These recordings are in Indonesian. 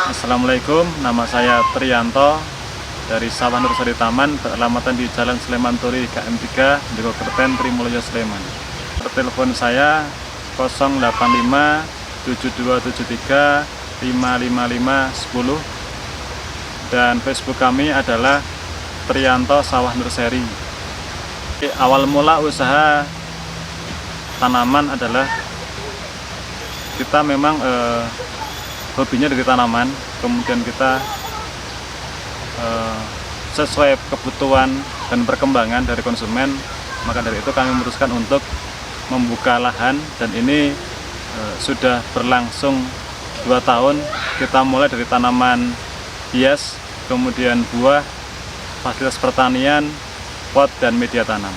Assalamualaikum, nama saya Trianto dari Sawah Nursari Taman, beralamat di Jalan Sleman Turi KM3, Joko Kerten, Trimulyo, Sleman. Telepon saya 085 7273 555 10 dan Facebook kami adalah Trianto Sawah Nursari. Awal mula usaha tanaman adalah kita memang hobinya dari tanaman, kemudian kita sesuai kebutuhan dan perkembangan dari konsumen, maka dari itu kami memutuskan untuk membuka lahan, dan ini sudah berlangsung 2 tahun. Kita mulai dari tanaman hias, kemudian buah, fasilitas pertanian, pot, dan media tanam.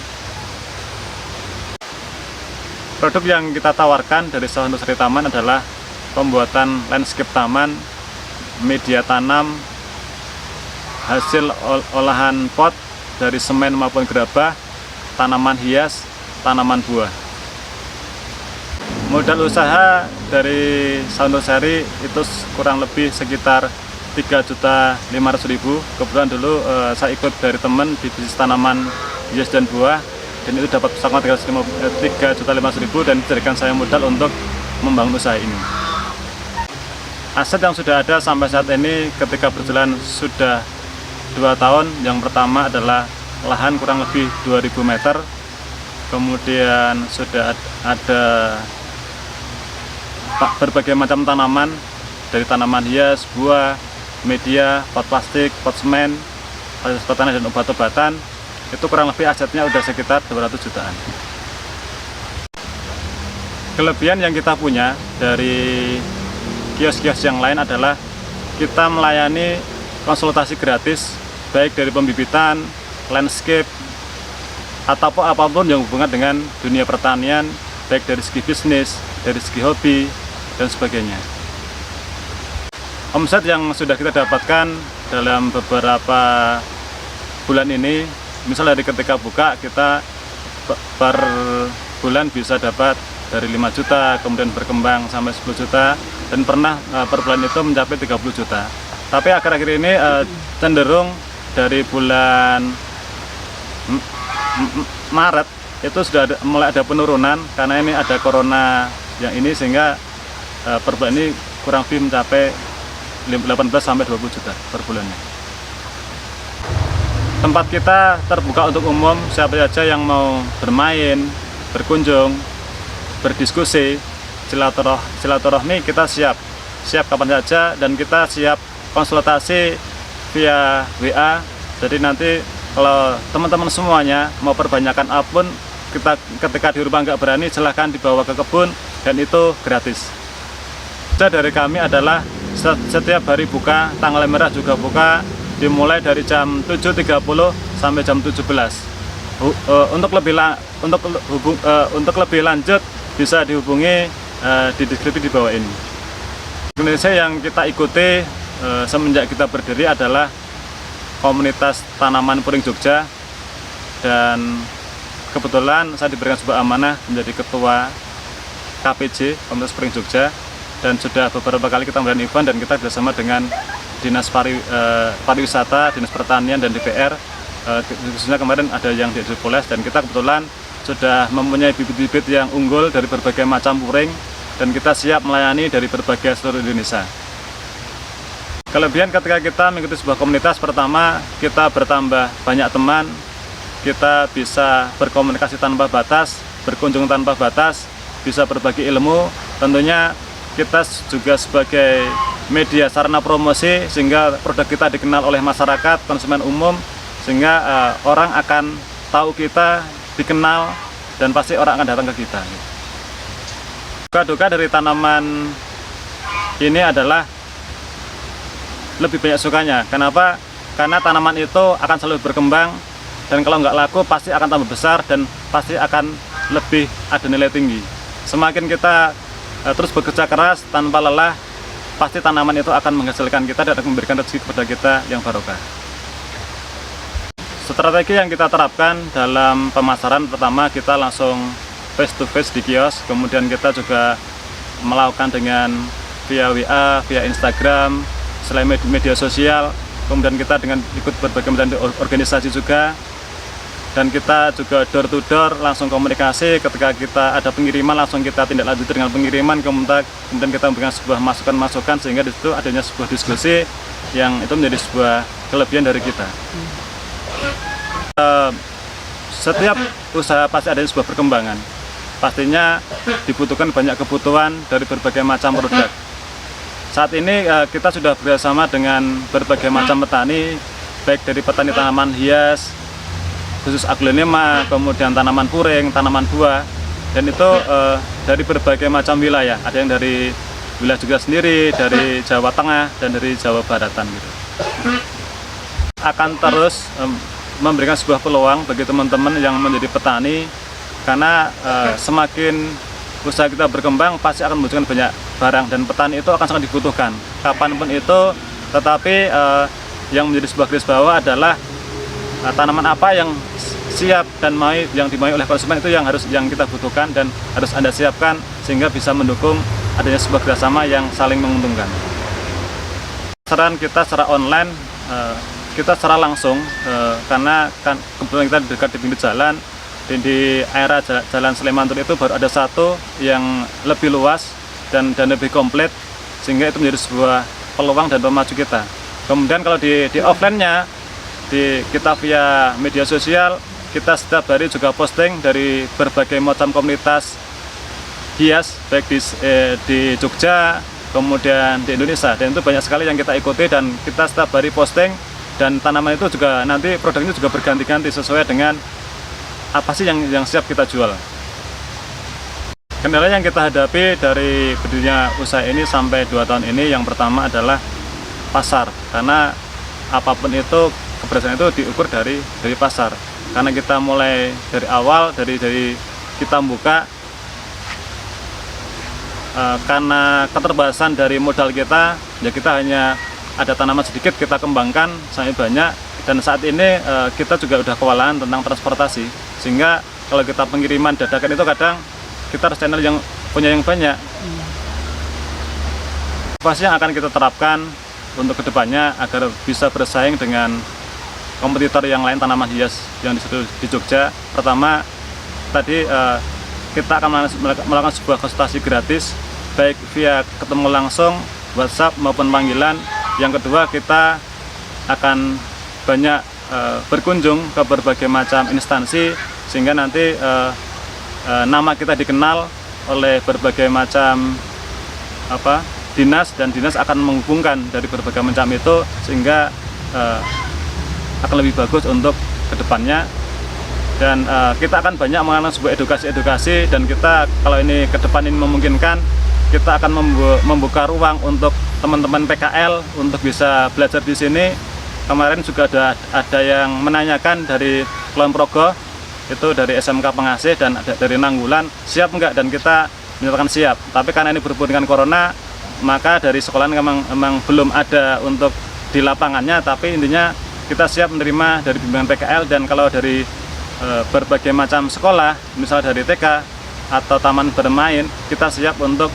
Produk yang kita tawarkan dari Sawah Nursari Taman adalah pembuatan landscape taman, media tanam, hasil olahan pot dari semen maupun gerabah, tanaman hias, tanaman buah. Modal usaha dari Sawah Nursari itu kurang lebih sekitar 3.500.000. Kebetulan dulu saya ikut dari teman di bisnis tanaman hias dan buah, dan itu dapat sangat 3.500.000 dan dijadikan saya modal untuk membangun usaha ini. Aset yang sudah ada sampai saat ini ketika berjalan sudah 2 tahun. Yang pertama adalah lahan kurang lebih 2000 meter, kemudian sudah ada berbagai macam tanaman, dari tanaman hias, buah, media, pot plastik, pot semen, fasilitas pertanian, dan obat-obatan. Itu kurang lebih asetnya udah sekitar 200 jutaan. Kelebihan yang kita punya dari kios-kios yang lain adalah kita melayani konsultasi gratis, baik dari pembibitan, landscape, ataupun apapun yang hubungan dengan dunia pertanian, baik dari segi bisnis, dari segi hobi, dan sebagainya. Omset yang sudah kita dapatkan dalam beberapa bulan ini, misalnya dari ketika buka, kita per bulan bisa dapat dari 5 juta, kemudian berkembang sampai 10 juta, dan pernah per bulan itu mencapai 30 juta. Tapi akhir-akhir ini cenderung dari bulan Maret itu sudah mulai ada penurunan, karena ini ada corona yang ini, sehingga per bulan ini kurang lebih mencapai 18 sampai 20 juta per bulannya. Tempat kita terbuka untuk umum, siapa saja yang mau bermain, berkunjung, berdiskusi, silaturahmi, kita siap kapan saja, dan kita siap konsultasi via WA. Jadi nanti kalau teman-teman semuanya mau perbanyakan apapun, kita ketika di rumah nggak berani, silahkan dibawa ke kebun, dan itu gratis. Dari kami adalah setiap hari buka, tanggal merah juga buka, dimulai dari jam 7.30 sampai jam 17. Untuk lebih lanjut bisa dihubungi di deskripsi di bawah ini. Indonesia yang kita ikuti semenjak kita berdiri adalah komunitas tanaman puring Jogja, dan kebetulan saya diberikan sebuah amanah menjadi ketua KPJ, komunitas puring Jogja, dan sudah beberapa kali kita melakukan event, dan kita bersama dengan Dinas Pariwisata, Dinas Pertanian, dan DPR. Khususnya kemarin ada yang di Poles, dan kita kebetulan sudah mempunyai bibit-bibit yang unggul dari berbagai macam puring, dan kita siap melayani dari berbagai seluruh Indonesia. Kelebihan ketika kita mengikuti sebuah komunitas, pertama kita bertambah banyak teman, kita bisa berkomunikasi tanpa batas, berkunjung tanpa batas, bisa berbagi ilmu. Tentunya kita juga sebagai media sarana promosi, sehingga produk kita dikenal oleh masyarakat, konsumen umum, sehingga orang akan tahu kita, dikenal, dan pasti orang akan datang ke kita. Duka-duka dari tanaman ini adalah lebih banyak sukanya. Kenapa? Karena tanaman itu akan selalu berkembang, dan kalau nggak laku pasti akan tambah besar, dan pasti akan lebih ada nilai tinggi. Semakin kita terus bekerja keras tanpa lelah, pasti tanaman itu akan menghasilkan kita dan akan memberikan rezeki kepada kita yang barokah. Strategi yang kita terapkan dalam pemasaran, pertama kita langsung face to face di kios, kemudian kita juga melakukan dengan via WA, via Instagram, selain media sosial, kemudian kita dengan ikut berbagai macam organisasi juga, dan kita juga door to door langsung komunikasi. Ketika kita ada pengiriman langsung kita tindak lanjut dengan pengiriman, kemudian kita memberikan sebuah masukan-masukan sehingga di situ adanya sebuah diskusi yang itu menjadi sebuah kelebihan dari kita. Setiap usaha pasti ada sebuah perkembangan. Pastinya dibutuhkan banyak kebutuhan dari berbagai macam produk. Saat ini kita sudah bekerjasama dengan berbagai macam petani, baik dari petani tanaman hias, khusus aglonema, kemudian tanaman puring, tanaman buah, dan itu dari berbagai macam wilayah. Ada yang dari wilayah juga sendiri, dari Jawa Tengah dan dari Jawa Baratan gitu. Akan terus memberikan sebuah peluang bagi teman-teman yang menjadi petani, karena semakin usaha kita berkembang pasti akan membutuhkan banyak barang, dan petani itu akan sangat dibutuhkan kapanpun itu. Tetapi yang menjadi sebuah garis bawah adalah tanaman apa yang siap dan yang dimau oleh konsumen, itu yang kita butuhkan dan harus Anda siapkan sehingga bisa mendukung adanya sebuah kerjasama yang saling menguntungkan. Saran kita secara online, kita secara langsung, karena kan kebetulan kita dekat di pinggir jalan, dan di area Jalan Sleman Tur itu baru ada satu yang lebih luas dan lebih komplit, sehingga itu menjadi sebuah peluang dan pemacu kita. Kemudian kalau di offline-nya, kita via media sosial, kita setiap hari juga posting dari berbagai macam komunitas hias, baik di Jogja, kemudian di Indonesia, dan itu banyak sekali yang kita ikuti, dan kita setiap hari posting, dan tanaman itu juga nanti produknya juga berganti-ganti sesuai dengan apa sih yang siap kita jual. Kendala yang kita hadapi dari berdirinya usaha ini sampai 2 tahun ini, yang pertama adalah pasar, karena apapun itu keberhasilan itu diukur dari pasar. Karena kita mulai dari awal, dari kita buka, karena keterbatasan dari modal kita, ya kita hanya ada tanaman sedikit, kita kembangkan sampai banyak, dan saat ini kita juga udah kewalahan tentang transportasi, sehingga kalau kita pengiriman dadakan itu kadang kita harus channel yang punya yang banyak. Pasti yang akan kita terapkan untuk kedepannya agar bisa bersaing dengan kompetitor yang lain tanaman hias yang di Jogja. Pertama, tadi kita akan melakukan sebuah konsultasi gratis, baik via ketemu langsung, WhatsApp maupun panggilan. Yang kedua, kita akan banyak berkunjung ke berbagai macam instansi, sehingga nanti nama kita dikenal oleh berbagai macam dinas, dan dinas akan menghubungkan dari berbagai macam itu, sehingga akan lebih bagus untuk kedepannya. Dan kita akan banyak mengalami sebuah edukasi, dan kita kalau ini ke depan ini memungkinkan, kita akan membuka ruang untuk teman-teman PKL untuk bisa belajar di sini. Kemarin juga ada yang menanyakan dari Kulon Progo, itu dari SMK Pengasih dan dari Nanggulan, siap enggak, dan kita menyatakan siap. Tapi karena ini berhubungan dengan corona, maka dari sekolah memang belum ada untuk di lapangannya, tapi intinya kita siap menerima dari bimbingan PKL. Dan kalau dari berbagai macam sekolah, misalnya dari TK atau taman bermain, kita siap untuk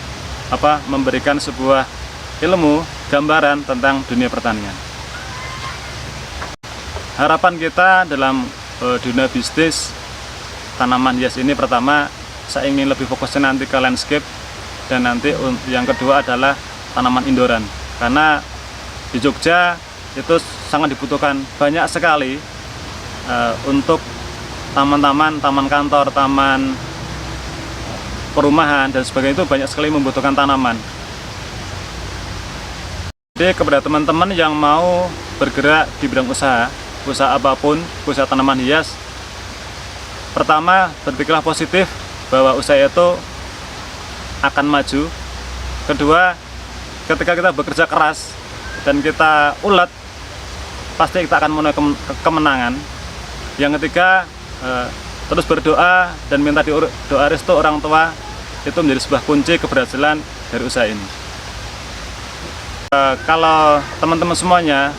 memberikan sebuah ilmu, gambaran tentang dunia pertanian. Harapan kita dalam dunia bisnis tanaman hias ini, pertama saya ingin lebih fokusnya nanti ke landscape, dan nanti yang kedua adalah tanaman indoran, karena di Jogja itu sangat dibutuhkan banyak sekali untuk taman kantor, taman perumahan dan sebagainya, itu banyak sekali membutuhkan tanaman. Jadi kepada teman-teman yang mau bergerak di bidang usaha apapun, usaha tanaman hias, pertama berpikirlah positif bahwa usaha itu akan maju. Kedua, ketika kita bekerja keras dan kita ulet, pasti kita akan menuai kemenangan. Yang ketiga, terus berdoa dan minta doa restu orang tua, itu menjadi sebuah kunci keberhasilan dari usaha ini. Kalau teman-teman semuanya,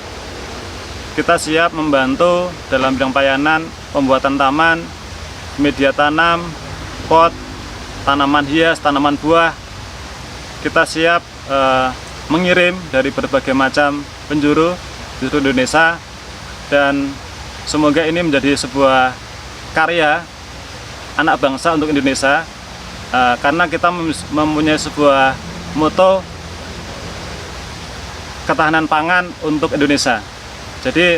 kita siap membantu dalam bidang pelayanan, pembuatan taman, media tanam, pot, tanaman hias, tanaman buah. Kita siap mengirim dari berbagai macam penjuru di seluruh Indonesia, dan semoga ini menjadi sebuah karya anak bangsa untuk Indonesia, karena kita mempunyai sebuah moto ketahanan pangan untuk Indonesia. Jadi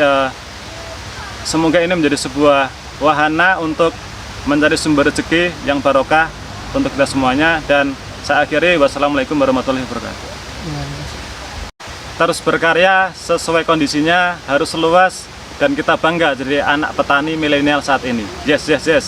semoga ini menjadi sebuah wahana untuk mencari sumber rezeki yang barokah untuk kita semuanya. Dan saya akhiri, wassalamualaikum warahmatullahi wabarakatuh. Terus berkarya sesuai kondisinya, harus luas, dan kita bangga jadi anak petani milenial saat ini. Yes, yes, yes.